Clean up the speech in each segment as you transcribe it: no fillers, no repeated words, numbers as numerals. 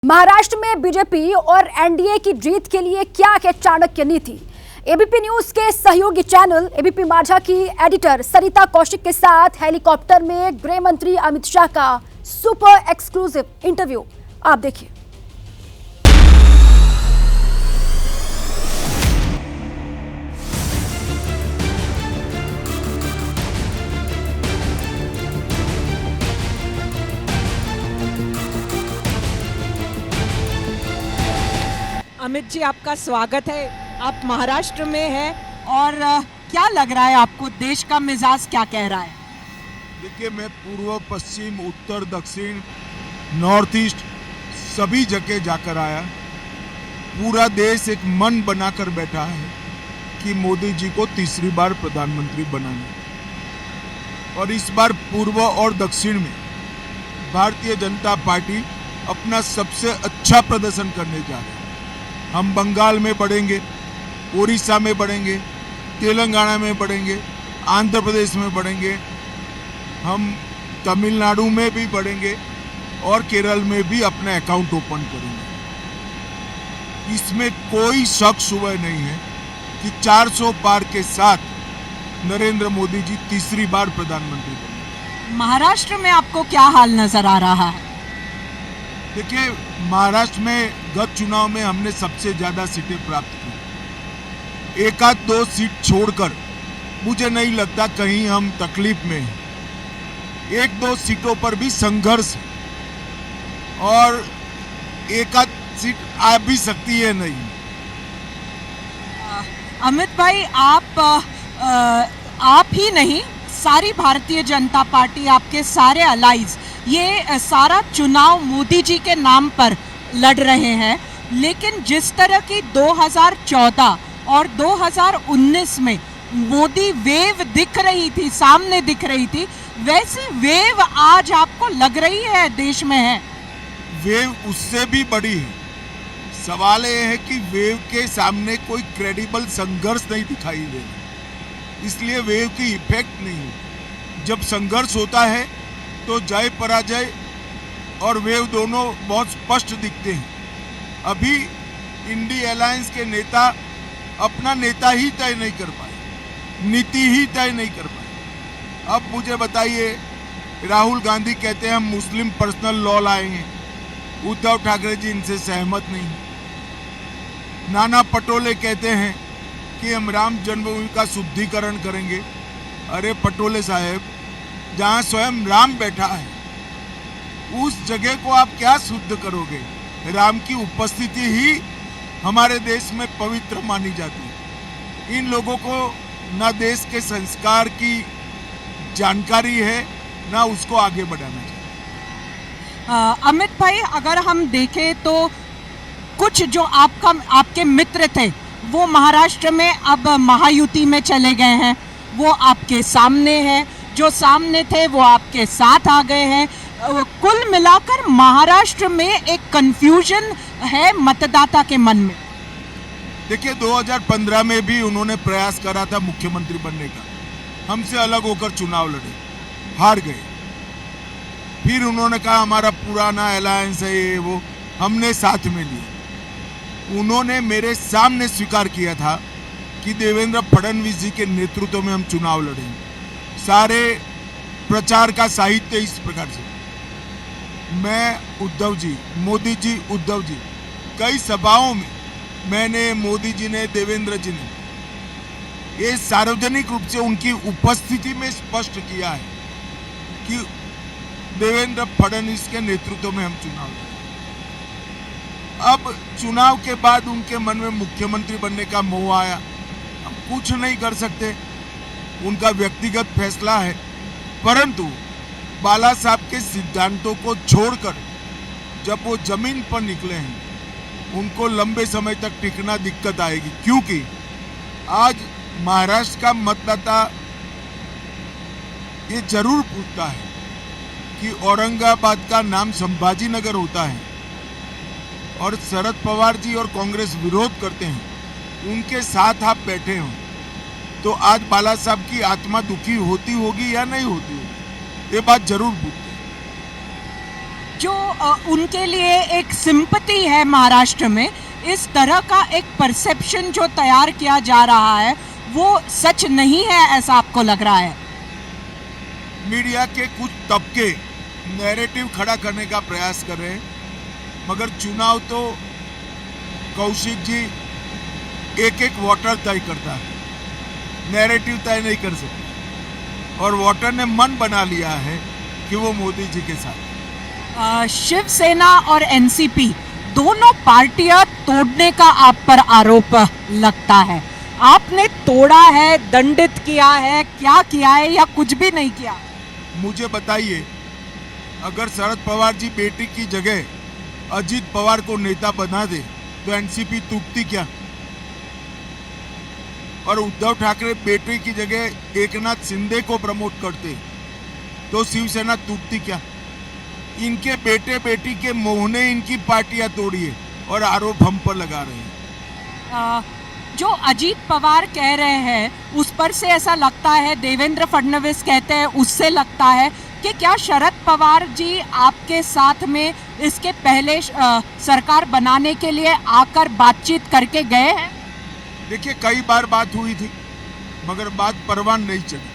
महाराष्ट्र में बीजेपी और एनडीए की जीत के लिए क्या है चाणक्य नीति? एबीपी न्यूज के सहयोगी चैनल एबीपी माझा की एडिटर सरिता कौशिक के साथ हेलीकॉप्टर में गृह मंत्री अमित शाह का सुपर एक्सक्लूसिव इंटरव्यू, आप देखिए। अमित जी, आपका स्वागत है। आप महाराष्ट्र में हैं और क्या लग रहा है आपको, देश का मिजाज क्या कह रहा है? देखिए, मैं पूर्व, पश्चिम, उत्तर, दक्षिण, नॉर्थ ईस्ट सभी जगह जाकर आया। पूरा देश एक मन बनाकर बैठा है कि मोदी जी को तीसरी बार प्रधानमंत्री बनाना। और इस बार पूर्व और दक्षिण में भारतीय जनता पार्टी अपना सबसे अच्छा प्रदर्शन करने जा रही है। हम बंगाल में बढ़ेंगे, उड़ीसा में बढ़ेंगे, तेलंगाना में बढ़ेंगे, आंध्र प्रदेश में बढ़ेंगे, हम तमिलनाडु में भी बढ़ेंगे और केरल में भी अपना अकाउंट ओपन करेंगे। इसमें कोई शक शुबह नहीं है कि 400 पार के साथ नरेंद्र मोदी जी तीसरी बार प्रधानमंत्री बनेंगे। महाराष्ट्र में आपको क्या हाल नजर आ रहा है? देखिए, महाराष्ट्र में गत चुनाव में हमने सबसे ज्यादा सीटें प्राप्त की। एक आध दो सीट छोड़कर मुझे नहीं लगता कहीं हम तकलीफ में हैं। एक दो सीटों पर भी संघर्ष है और एक आध सीट आ भी सकती है नहीं। अमित भाई, आप ही नहीं, सारी भारतीय जनता पार्टी, आपके सारे अलाइज, ये सारा चुनाव मोदी जी के नाम पर लड़ रहे हैं। लेकिन जिस तरह की 2014 और 2019 में मोदी वेव दिख रही थी, सामने दिख रही थी, वैसी वेव आज आपको लग रही है देश में है? वेव उससे भी बड़ी है। सवाल यह है कि वेव के सामने कोई क्रेडिबल संघर्ष नहीं दिखाई दे रहा, इसलिए वेव की इफेक्ट नहीं है। जब संघर्ष होता है तो जय पराजय और वेव दोनों बहुत स्पष्ट दिखते हैं। अभी इंडी अलायंस के नेता अपना नेता ही तय नहीं कर पाए, नीति ही तय नहीं कर पाए। अब मुझे बताइए, राहुल गांधी कहते हैं हम मुस्लिम पर्सनल लॉ लाएंगे, उद्धव ठाकरे जी इनसे सहमत नहीं। नाना पटोले कहते हैं कि हम राम जन्मभूमि का शुद्धिकरण करेंगे। अरे पटोले साहब, जहां स्वयं राम बैठा है उस जगह को आप क्या शुद्ध करोगे? राम की उपस्थिति ही हमारे देश में पवित्र मानी जाती है। इन लोगों को ना देश के संस्कार की जानकारी है, ना उसको आगे बढ़ाना चाहिए। अमित भाई, अगर हम देखें तो कुछ जो आपके मित्र थे वो महाराष्ट्र में अब महायुति में चले गए हैं, वो आपके सामने हैं। जो सामने थे वो आपके साथ आ गए हैं। कुल मिलाकर महाराष्ट्र में एक कंफ्यूजन है मतदाता के मन में। देखिए, 2015 में भी उन्होंने प्रयास करा था मुख्यमंत्री बनने का, हमसे अलग होकर चुनाव लड़े, हार गए। फिर उन्होंने कहा हमारा पुराना अलायंस है ये वो, हमने साथ में लिया। उन्होंने मेरे सामने स्वीकार किया था कि देवेंद्र फडणवीस जी के नेतृत्व में हम चुनाव लड़ेंगे। सारे प्रचार का साहित्य इस प्रकार से, मैं उद्धव जी, मोदी जी, उद्धव जी, कई सभाओं में मैंने, मोदी जी ने, देवेंद्र जी ने ये सार्वजनिक रूप से उनकी उपस्थिति में स्पष्ट किया है कि देवेंद्र फडणवीस के नेतृत्व में हम चुनाव लड़ेंगे। अब चुनाव के बाद उनके मन में मुख्यमंत्री बनने का मोह आया। हम कुछ नहीं कर सकते, उनका व्यक्तिगत फैसला है। परंतु बाला साहब के सिद्धांतों को छोड़कर जब वो जमीन पर निकले हैं, उनको लंबे समय तक टिकना दिक्कत आएगी। क्योंकि आज महाराष्ट्र का मतदाता ये जरूर पूछता है कि औरंगाबाद का नाम संभाजी नगर होता है और शरद पवार जी और कांग्रेस विरोध करते हैं, उनके साथ आप बैठे हो तो आज बाला साहब की आत्मा दुखी होती होगी या नहीं होती होगी, ये बात जरूर पूछते हैं। जो उनके लिए एक सिंपैथी है महाराष्ट्र में, इस तरह का एक परसेप्शन जो तैयार किया जा रहा है वो सच नहीं है, ऐसा आपको लग रहा है? मीडिया के कुछ तबके नैरेटिव खड़ा करने का प्रयास कर रहे हैं, मगर चुनाव तो कौशिक जी एक एक वोटर तय करता है, नैरेटिव तय नहीं कर सकते। और वोटर ने मन बना लिया है कि वो मोदी जी के साथ। शिवसेना और एनसीपी दोनों पार्टियां तोड़ने का आप पर आरोप लगता है। आपने तोड़ा है, दंडित किया है, क्या किया है या कुछ भी नहीं किया? मुझे बताइए, अगर शरद पवार जी बेटी की जगह अजीत पवार को नेता बना दे तो एनसीपी टूटती क्या? और उद्धव ठाकरे बेटी की जगह एकनाथ शिंदे को प्रमोट करते तो शिवसेना टूटती क्या? इनके बेटे बेटी के मोह ने इनकी पार्टियां तोड़ी है और आरोप हम पर लगा रहे हैं। जो अजीत पवार कह रहे हैं उस पर से ऐसा लगता है, देवेंद्र फडणवीस कहते हैं उससे लगता है कि क्या शरद पवार जी आपके साथ में इसके पहले सरकार बनाने के लिए आकर बातचीत करके गए हैं? देखिए, कई बार बात हुई थी मगर बात परवान नहीं चली।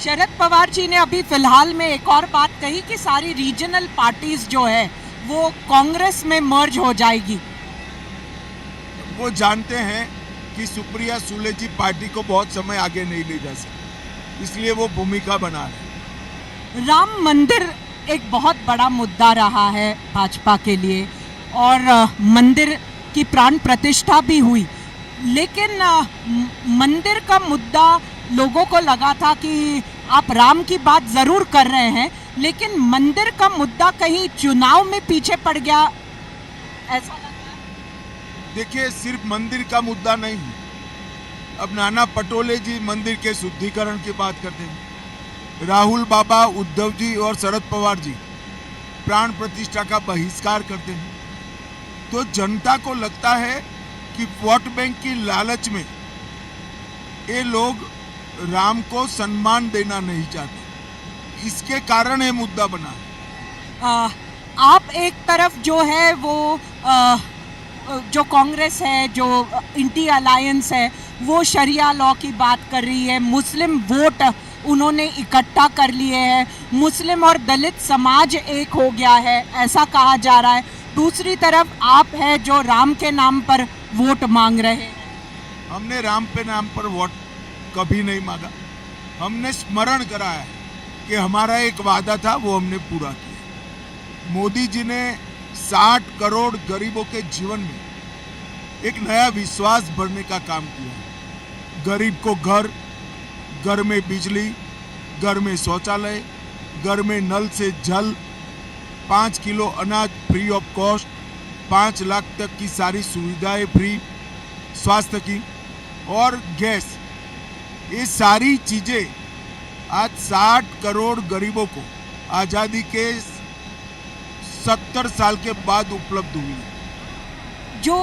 शरद पवार जी ने अभी फिलहाल में एक और बात कही कि सारी रीजनल पार्टीज जो है वो कांग्रेस में मर्ज हो जाएगी। वो जानते हैं कि सुप्रिया सुले जी पार्टी को बहुत समय आगे नहीं ले जा सकती, इसलिए वो भूमिका बना रहे। राम मंदिर एक बहुत बड़ा मुद्दा रहा है भाजपा के लिए और मंदिर की प्राण प्रतिष्ठा भी हुई, लेकिन मंदिर का मुद्दा लोगों को लगा था कि आप राम की बात जरूर कर रहे हैं, लेकिन मंदिर का मुद्दा कहीं चुनाव में पीछे पड़ गया, ऐसा लग रहा है? देखिए, सिर्फ मंदिर का मुद्दा नहीं है। अब नाना पटोले जी मंदिर के शुद्धिकरण की बात करते हैं, राहुल बाबा, उद्धव जी और शरद पवार जी प्राण प्रतिष्ठा का बहिष्कार करते हैं। तो जनता को लगता है कि वोट बैंक की लालच में ये लोग राम को सम्मान देना नहीं चाहते, इसके कारण ये मुद्दा बना है। आप एक तरफ जो है वो जो कांग्रेस है, जो इंटी अलायंस है, वो शरिया लॉ की बात कर रही है, मुस्लिम वोट उन्होंने इकट्ठा कर लिए हैं, मुस्लिम और दलित समाज एक हो गया है, ऐसा कहा जा रहा है। दूसरी तरफ आप है जो राम के नाम पर वोट मांग रहे हैं। हमने राम पे नाम पर वोट कभी नहीं मांगा। हमने स्मरण कराया कि हमारा एक वादा था, वो हमने पूरा किया। मोदी जी ने 60 करोड़ गरीबों के जीवन में एक नया विश्वास भरने का काम किया। गरीब को घर, घर में बिजली, घर में शौचालय, घर में नल से जल, 5 किलो अनाज फ्री ऑफ कॉस्ट, 5 लाख तक की सारी सुविधाएं फ्री, स्वास्थ्य की और गैस, ये सारी चीजें आज 60 करोड़ गरीबों को आजादी के 70 साल के बाद उपलब्ध हुई। जो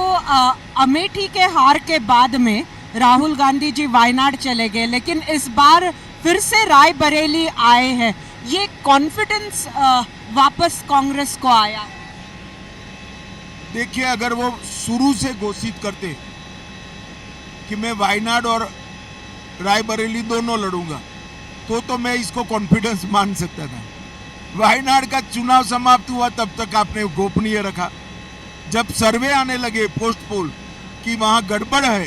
अमेठी के हार के बाद में राहुल गांधी जी वायनाड चले गए, लेकिन इस बार फिर से रायबरेली आए हैं, ये कॉन्फिडेंस वापस कांग्रेस को आया। देखिए, अगर वो शुरू से घोषित करते कि मैं वायनाड और रायबरेली दोनों लड़ूंगा तो मैं इसको कॉन्फिडेंस मान सकता था। वायनाड का चुनाव समाप्त हुआ तब तक आपने गोपनीय रखा। जब सर्वे आने लगे पोस्ट पोल कि वहां गड़बड़ है,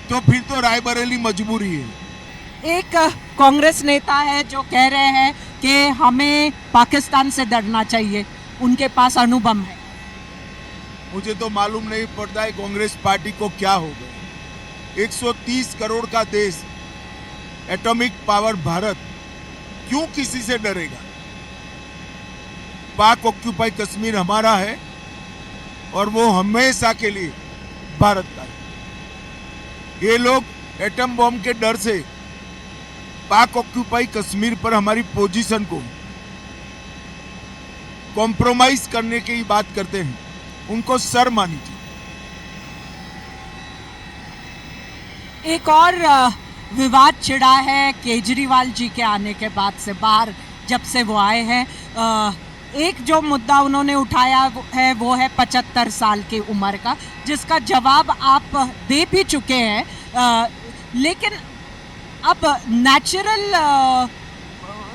तो फिर तो रायबरेली मजबूरी है। एक कांग्रेस नेता है जो कह रहे हैं कि हमें पाकिस्तान से डरना चाहिए, उनके पास अनुभव है। मुझे तो मालूम नहीं पड़ता है कांग्रेस पार्टी को क्या हो गया। 130 करोड़ का देश, एटॉमिक पावर भारत, क्यों किसी से डरेगा? पाक ऑक्यूपाई कश्मीर हमारा है और वो हमेशा के लिए भारत का है। ये लोग एटम बॉम्ब के डर से पाक ऑक्यूपाई कश्मीर पर हमारी पोजीशन को कॉम्प्रोमाइज करने की बात करते हैं, उनको शर्म आनी चाहिए। एक और विवाद छिड़ा है केजरीवाल जी के आने के बाद से, बाहर जब से वो आए हैं। एक जो मुद्दा उन्होंने उठाया है वो है 75 साल की उम्र का, जिसका जवाब आप दे भी चुके हैं। लेकिन अब नेचुरल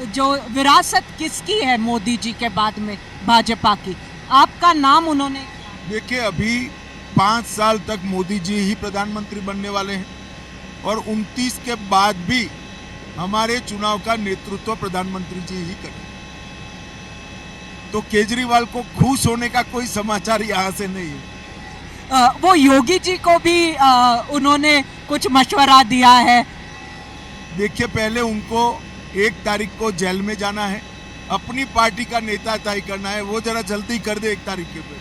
जो विरासत किसकी है मोदी जी के बाद में भाजपा की? आपका नाम उन्होंने, देखिए अभी 5 साल तक मोदी जी ही प्रधानमंत्री बनने वाले हैं और 29 के बाद भी हमारे चुनाव का नेतृत्व प्रधानमंत्री जी ही करें। तो केजरीवाल को खुश होने का कोई समाचार यहाँ से नहीं है। वो योगी जी को भी उन्होंने कुछ मशवरा दिया है। देखिए पहले उनको 1 तारीख को जेल में जाना है, अपनी पार्टी का नेता तय करना है, वो जरा जल्दी कर दे 1 तारीख के पे।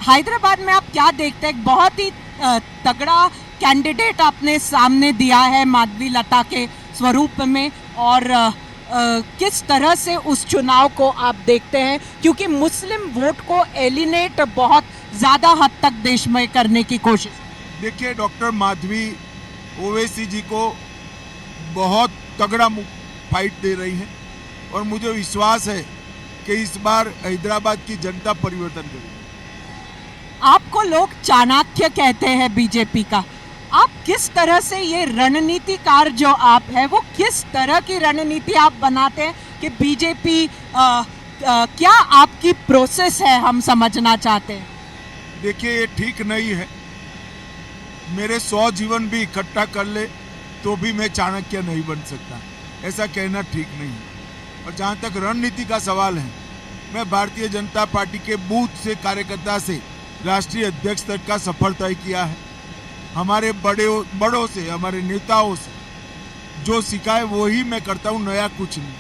हैदराबाद में आप क्या देखते हैं? बहुत ही तगड़ा कैंडिडेट आपने सामने दिया है माधवी लता के स्वरूप में, और किस तरह से उस चुनाव को आप देखते हैं? क्योंकि मुस्लिम वोट को एलिनेट बहुत ज़्यादा हद तक देश में करने की कोशिश। देखिए डॉक्टर माधवी ओवैसी जी को बहुत तगड़ा फाइट दे रही हैं और मुझे विश्वास है कि इस बार हैदराबाद की जनता परिवर्तन करेगी। आपको लोग चाणक्य कहते हैं बीजेपी का। आप किस तरह से, ये रणनीतिकार जो आप हैं, वो किस तरह की रणनीति आप बनाते हैं कि बीजेपी क्या आपकी प्रोसेस है, हम समझना चाहते हैं। देखिए ये ठीक नहीं है, मेरे 100 जीवन भी इकट्ठा कर ले तो भी मैं चाणक्य नहीं बन सकता, ऐसा कहना ठीक नहीं है। और जहाँ तक रणनीति का सवाल है, मैं भारतीय जनता पार्टी के बूथ से कार्यकर्ता से राष्ट्रीय अध्यक्ष तक का सफर तय किया है। हमारे बड़ों से, हमारे नेताओं से जो सीखा है वो ही मैं करता हूँ, नया कुछ नहीं।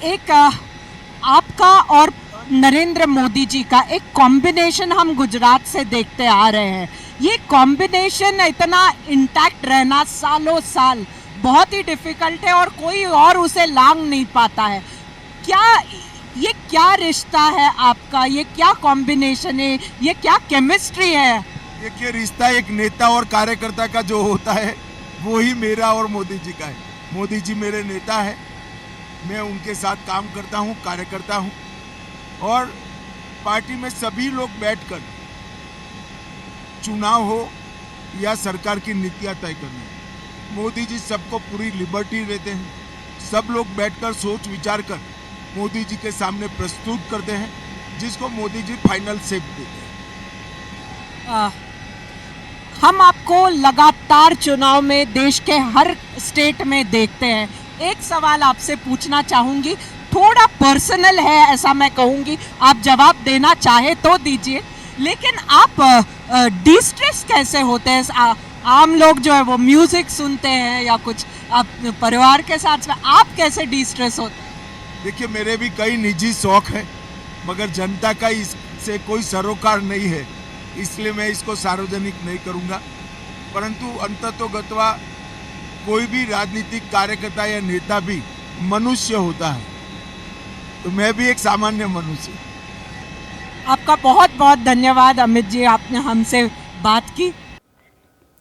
एक आपका और नरेंद्र मोदी जी का एक कॉम्बिनेशन हम गुजरात से देखते आ रहे हैं। ये कॉम्बिनेशन इतना इंटैक्ट रहना सालों साल बहुत ही डिफिकल्ट है और कोई और उसे लांग नहीं पाता है। ये क्या रिश्ता है आपका? ये क्या कॉम्बिनेशन है? ये क्या केमिस्ट्री है? देखिए रिश्ता एक नेता और कार्यकर्ता का जो होता है वो ही मेरा और मोदी जी का है। मोदी जी मेरे नेता है, मैं उनके साथ काम करता हूँ, कार्यकर्ता हूँ, और पार्टी में सभी लोग बैठकर चुनाव हो या सरकार की नीतियाँ तय करनी, मोदी जी सबको पूरी लिबर्टी देते हैं। सब लोग बैठकर सोच विचार कर मोदी जी के सामने प्रस्तुत करते हैं, जिसको मोदी जी फाइनल शेप देते हैं। हम आपको लगातार चुनाव में देश के हर स्टेट में देखते हैं। एक सवाल आपसे पूछना चाहूँगी, थोड़ा पर्सनल है ऐसा मैं कहूँगी, आप जवाब देना चाहे तो दीजिए, लेकिन आप डिस्ट्रेस कैसे होते हैं? आम लोग जो है वो म्यूजिक सुनते हैं या कुछ आप परिवार के साथ, आप कैसे डिस्ट्रेस होते हैं? देखिए मेरे भी कई निजी शौक है, मगर जनता का इससे कोई सरोकार नहीं है, इसलिए मैं इसको सार्वजनिक नहीं करूंगा। परंतु अंततोगत्वा कोई भी राजनीतिक कार्यकर्ता या नेता भी मनुष्य होता है, तो मैं भी एक सामान्य मनुष्य। आपका बहुत बहुत धन्यवाद अमित जी, आपने हमसे बात की।